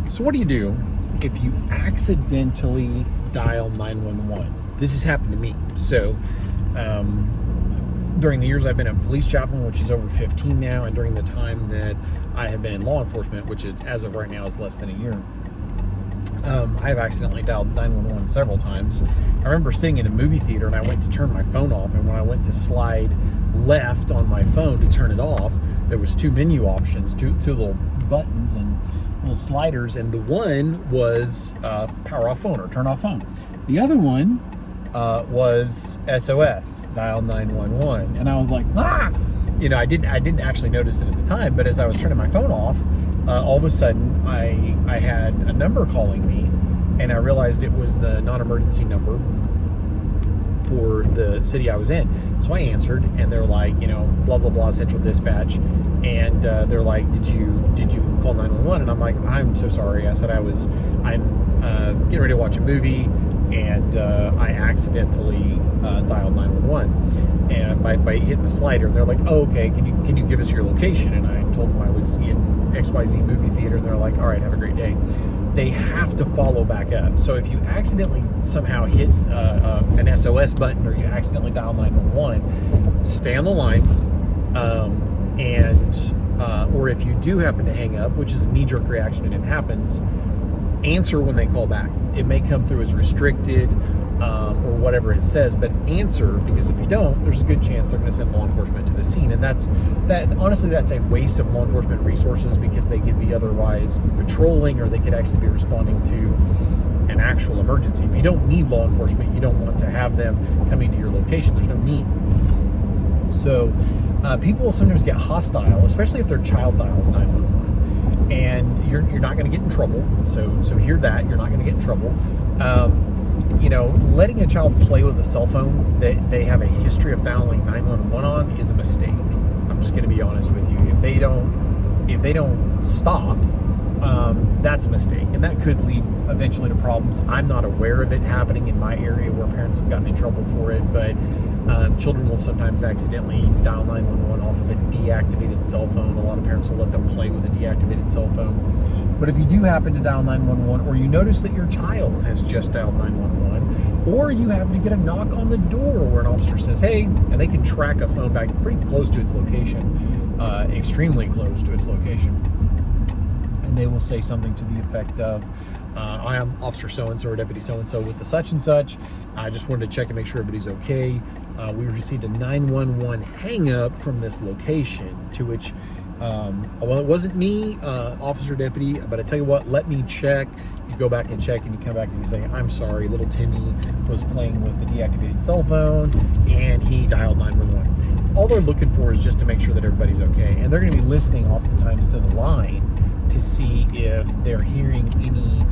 So what do you do if you accidentally dial 911? This has happened to me. So during the years I've been a police chaplain, which is over 15 now, and during the time that I have been in law enforcement, which is as of right now is less than a year, I've accidentally dialed 911 several times. I remember sitting in a movie theater and I went to turn my phone off, and when I went to slide left on my phone to turn it off, there was two menu options, two little buttons and little sliders, and the one was power off phone or turn off phone. The other one was SOS, dial 911, and I was like, ah! You know, I didn't actually notice it at the time, but as I was turning my phone off, all of a sudden I had a number calling me, and I realized it was the non-emergency number for the city I was in. So I answered, and they're like, you know, blah blah blah, Central Dispatch, and they're like, did you call 911? And I'm like, I'm so sorry. I said I'm getting ready to watch a movie, and I accidentally dialed 911, and by hitting the slider. And they're like, oh, okay, can you give us your location? And I told them I was in XYZ movie theater, and they're like, all right, have a great day. They have to follow back up. So if you accidentally somehow hit an SOS button, or you accidentally dial 911, stay on the line, or if you do happen to hang up, which is a knee-jerk reaction and it happens, answer when they call back. It may come through as restricted or whatever it says, but answer, because if you don't, there's a good chance they're going to send law enforcement to the scene. And honestly, that's a waste of law enforcement resources, because they could be otherwise patrolling, or they could actually be responding to an actual emergency. If you don't need law enforcement, you don't want to have them coming to your location. There's no need. So people will sometimes get hostile, especially if their child dials 911, and you're not going to get in trouble. So hear that, you're not going to get in trouble. You know, letting a child play with a cell phone that they have a history of dialing 911 on is a mistake. I'm just going to be honest with you. If they don't stop, that's a mistake, and that could lead eventually to problems. I'm not aware of it happening in my area where parents have gotten in trouble for it, but children will sometimes accidentally dial 911 off of a deactivated cell phone. A lot of parents will let them play with a deactivated cell phone. But if you do happen to dial 911, or you notice that your child has just dialed 911, or you happen to get a knock on the door where an officer says, hey, and they can track a phone back pretty close to its location, extremely close to its location, and they will say something to the effect of, I am Officer so-and-so or Deputy so-and-so with the such and such. I just wanted to check and make sure everybody's okay. We received a 911 hang up from this location, to which, well, it wasn't me, Officer Deputy, but I tell you what, let me check. You go back and check, and you come back and you say, I'm sorry, little Timmy was playing with a deactivated cell phone and he dialed 911. All they're looking for is just to make sure that everybody's okay. And they're going to be listening oftentimes to the line to see if they're hearing any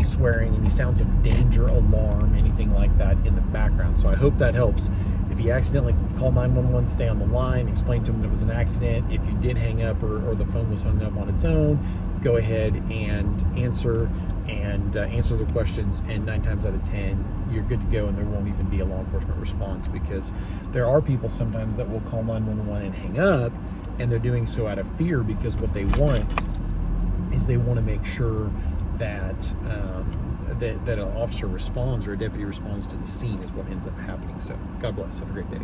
swearing, any sounds of danger, alarm, anything like that in the background. So I hope that helps. If you accidentally call 911, stay on the line, explain to them that it was an accident. If you did hang up, or the phone was hung up on its own, go ahead and answer their questions, and 9 times out of 10 you're good to go, and there won't even be a law enforcement response, because there are people sometimes that will call 911 and hang up, and they're doing so out of fear, because what they want is they want to make sure that that an officer responds, or a deputy responds to the scene, is what ends up happening. So God bless. Have a great day.